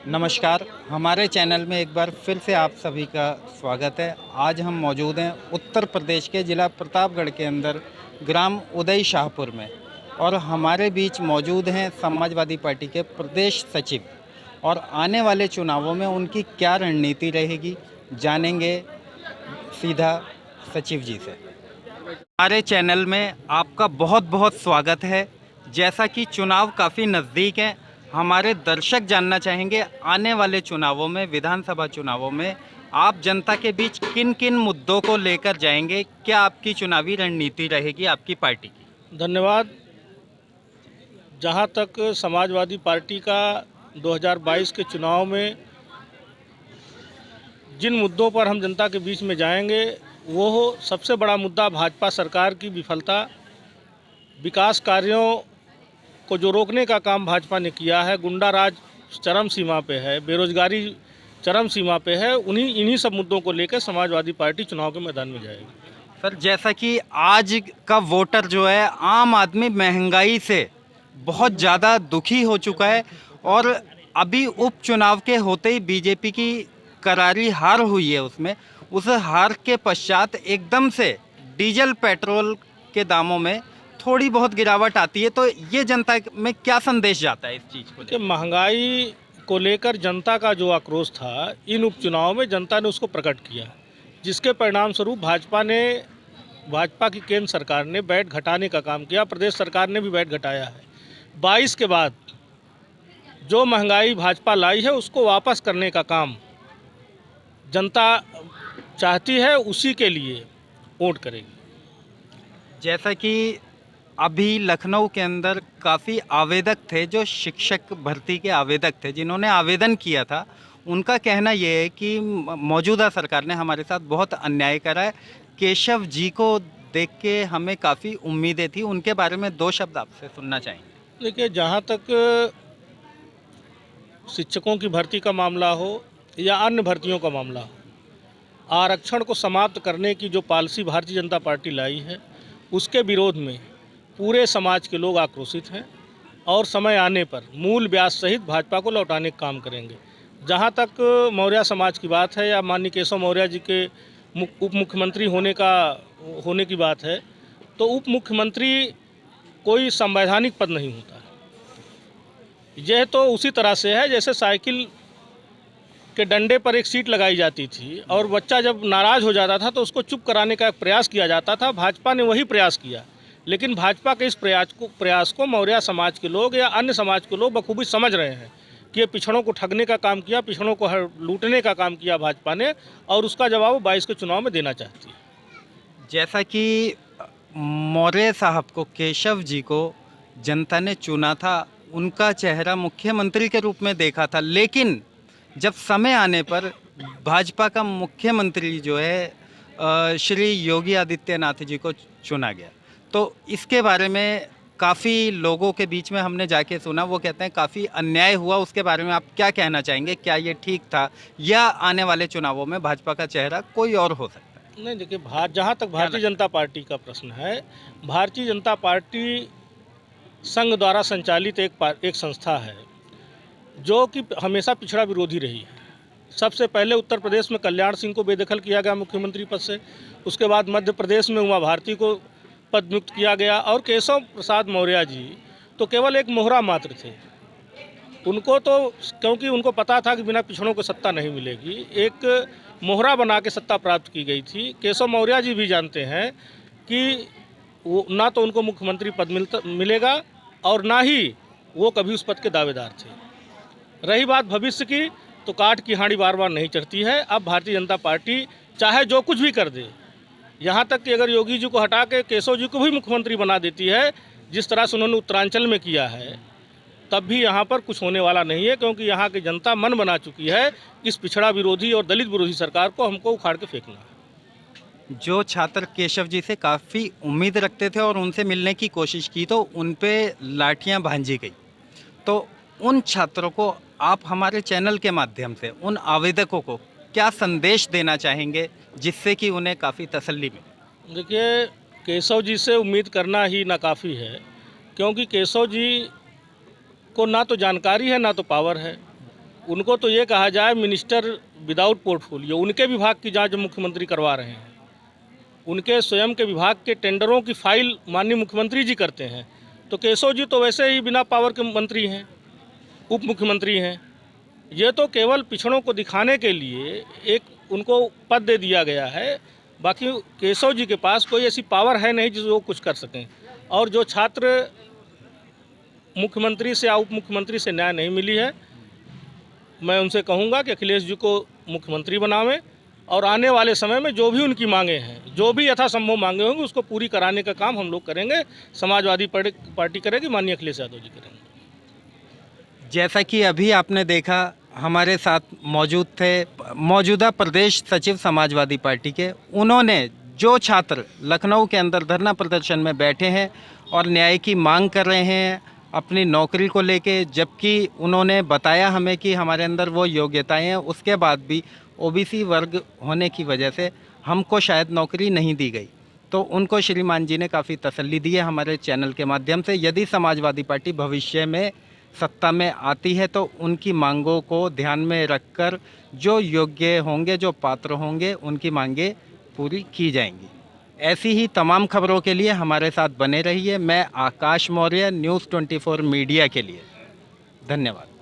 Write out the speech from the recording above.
नमस्कार। हमारे चैनल में एक बार फिर से आप सभी का स्वागत है। आज हम मौजूद हैं उत्तर प्रदेश के ज़िला प्रतापगढ़ के अंदर ग्राम उदय शाहपुर में, और हमारे बीच मौजूद हैं समाजवादी पार्टी के प्रदेश सचिव। और आने वाले चुनावों में उनकी क्या रणनीति रहेगी, जानेंगे सीधा सचिव जी से। हमारे चैनल में आपका बहुत बहुत स्वागत है। जैसा कि चुनाव काफ़ी नज़दीक है, हमारे दर्शक जानना चाहेंगे आने वाले चुनावों में, विधानसभा चुनावों में आप जनता के बीच किन किन मुद्दों को लेकर जाएंगे, क्या आपकी चुनावी रणनीति रहेगी आपकी पार्टी की। धन्यवाद। जहाँ तक समाजवादी पार्टी का 2022 के चुनाव में जिन मुद्दों पर हम जनता के बीच में जाएंगे, वो सबसे बड़ा मुद्दा भाजपा सरकार की विफलता, विकास कार्यों को जो रोकने का काम भाजपा ने किया है, गुंडा राज चरम सीमा पे है, बेरोजगारी चरम सीमा पे है, इन्हीं सब मुद्दों को लेकर समाजवादी पार्टी चुनाव के मैदान में जाएगी। सर, जैसा कि आज का वोटर जो है, आम आदमी महंगाई से बहुत ज़्यादा दुखी हो चुका है, और अभी उपचुनाव के होते ही बीजेपी की करारी हार हुई है। उस हार के पश्चात एकदम से डीजल पेट्रोल के दामों में थोड़ी बहुत गिरावट आती है, तो ये जनता में क्या संदेश जाता है इस चीज़ को कि महंगाई को लेकर जनता का जो आक्रोश था, इन उपचुनाव में जनता ने उसको प्रकट किया, जिसके परिणाम स्वरूप भाजपा की केंद्र सरकार ने वैट घटाने का काम किया, प्रदेश सरकार ने भी वैट घटाया है। 22 के बाद जो महंगाई भाजपा लाई है, उसको वापस करने का काम जनता चाहती है, उसी के लिए वोट करेगी। जैसा कि अभी लखनऊ के अंदर काफ़ी आवेदक थे, जो शिक्षक भर्ती के आवेदक थे, जिन्होंने आवेदन किया था, उनका कहना ये है कि मौजूदा सरकार ने हमारे साथ बहुत अन्याय करा है। केशव जी को देख के हमें काफ़ी उम्मीदें थी, उनके बारे में 2 शब्द आपसे सुनना चाहेंगे। देखिए, जहाँ तक शिक्षकों की भर्ती का मामला हो या अन्य भर्तियों का मामला हो, आरक्षण को समाप्त करने की जो पॉलिसी भारतीय जनता पार्टी लाई है, उसके विरोध में पूरे समाज के लोग आक्रोशित हैं, और समय आने पर मूल ब्याज सहित भाजपा को लौटाने का काम करेंगे। जहाँ तक मौर्य समाज की बात है, या माननीय केशव मौर्य जी के उप मुख्यमंत्री होने की बात है, तो उप मुख्यमंत्री कोई संवैधानिक पद नहीं होता। यह तो उसी तरह से है जैसे साइकिल के डंडे पर एक सीट लगाई जाती थी, और बच्चा जब नाराज़ हो जाता था तो उसको चुप कराने का एक प्रयास किया जाता था। भाजपा ने वही प्रयास किया, लेकिन भाजपा के इस प्रयास को मौर्य समाज के लोग या अन्य समाज के लोग बखूबी समझ रहे हैं कि ये पिछड़ों को ठगने का काम किया, पिछड़ों को लूटने का काम किया भाजपा ने, और उसका जवाब 22 के चुनाव में देना चाहती है। जैसा कि मौर्य साहब को, केशव जी को जनता ने चुना था, उनका चेहरा मुख्यमंत्री के रूप में देखा था, लेकिन जब समय आने पर भाजपा का मुख्यमंत्री जो है श्री योगी आदित्यनाथ जी को चुना गया, तो इसके बारे में काफ़ी लोगों के बीच में हमने जाके सुना, वो कहते हैं काफ़ी अन्याय हुआ। उसके बारे में आप क्या कहना चाहेंगे? क्या ये ठीक था, या आने वाले चुनावों में भाजपा का चेहरा कोई और हो सकता है? नहीं, देखिए, जहाँ तक भारतीय जनता पार्टी का प्रश्न है, भारतीय जनता पार्टी संघ द्वारा संचालित एक संस्था है जो कि हमेशा पिछड़ा विरोधी रही है। सबसे पहले उत्तर प्रदेश में कल्याण सिंह को बेदखल किया गया मुख्यमंत्री पद से, उसके बाद मध्य प्रदेश में उमा भारती को पदमुक्त किया गया, और केशव प्रसाद मौर्य जी तो केवल एक मोहरा मात्र थे। उनको तो, क्योंकि उनको पता था कि बिना पिछड़ों को सत्ता नहीं मिलेगी, एक मोहरा बना के सत्ता प्राप्त की गई थी। केशव मौर्य जी भी जानते हैं कि वो ना तो उनको मुख्यमंत्री पद मिलेगा, और ना ही वो कभी उस पद के दावेदार थे। रही बात भविष्य की, तो काठ की हांडी बार बार नहीं चढ़ती है। अब भारतीय जनता पार्टी चाहे जो कुछ भी कर दे, यहाँ तक कि अगर योगी जी को हटा के केशव जी को भी मुख्यमंत्री बना देती है, जिस तरह से उन्होंने उत्तरांचल में किया है, तब भी यहाँ पर कुछ होने वाला नहीं है, क्योंकि यहाँ की जनता मन बना चुकी है इस पिछड़ा विरोधी और दलित विरोधी सरकार को हमको उखाड़ के फेंकना है। जो छात्र केशव जी से काफ़ी उम्मीद रखते थे और उनसे मिलने की कोशिश की, तो उन पे लाठियाँ भांजी गई, तो उन छात्रों को आप हमारे चैनल के माध्यम से, उन आवेदकों को क्या संदेश देना चाहेंगे, जिससे कि उन्हें काफ़ी तसल्ली मिले? देखिए, केशव जी से उम्मीद करना ही नाकाफ़ी है, क्योंकि केशव जी को ना तो जानकारी है, ना तो पावर है। उनको तो ये कहा जाए मिनिस्टर विदाउट पोर्टफोलियो, उनके विभाग की जांच मुख्यमंत्री करवा रहे हैं, उनके स्वयं के विभाग के टेंडरों की फाइल माननीय मुख्यमंत्री जी करते हैं। तो केशव जी तो वैसे ही बिना पावर के मंत्री हैं, उप मुख्यमंत्री हैं। ये तो केवल पिछड़ों को दिखाने के लिए एक उनको पद दे दिया गया है। बाकी केशव जी के पास कोई ऐसी पावर है नहीं जिससे वो कुछ कर सकें। और जो छात्र मुख्यमंत्री से या उप मुख्यमंत्री से न्याय नहीं मिली है, मैं उनसे कहूँगा कि अखिलेश जी को मुख्यमंत्री बनावें और आने वाले समय में जो भी उनकी मांगे हैं, जो भी यथासंभव मांगे होंगे, उसको पूरी कराने का काम हम लोग करेंगे। समाजवादी पार्टी करेगी, माननीय अखिलेश यादव जी करेंगे। जैसा कि अभी आपने देखा, हमारे साथ मौजूद थे मौजूदा प्रदेश सचिव समाजवादी पार्टी के। उन्होंने जो छात्र लखनऊ के अंदर धरना प्रदर्शन में बैठे हैं और न्याय की मांग कर रहे हैं अपनी नौकरी को लेके, जबकि उन्होंने बताया हमें कि हमारे अंदर वो योग्यताएं हैं, उसके बाद भी ओबीसी वर्ग होने की वजह से हमको शायद नौकरी नहीं दी गई। तो उनको श्रीमान जी ने काफ़ी तसल्ली दी है हमारे चैनल के माध्यम से। यदि समाजवादी पार्टी भविष्य में सत्ता में आती है तो उनकी मांगों को ध्यान में रखकर जो योग्य होंगे, जो पात्र होंगे, उनकी मांगें पूरी की जाएंगी। ऐसी ही तमाम खबरों के लिए हमारे साथ बने रहिए। मैं आकाश मौर्य, न्यूज़ 24 मीडिया के लिए। धन्यवाद।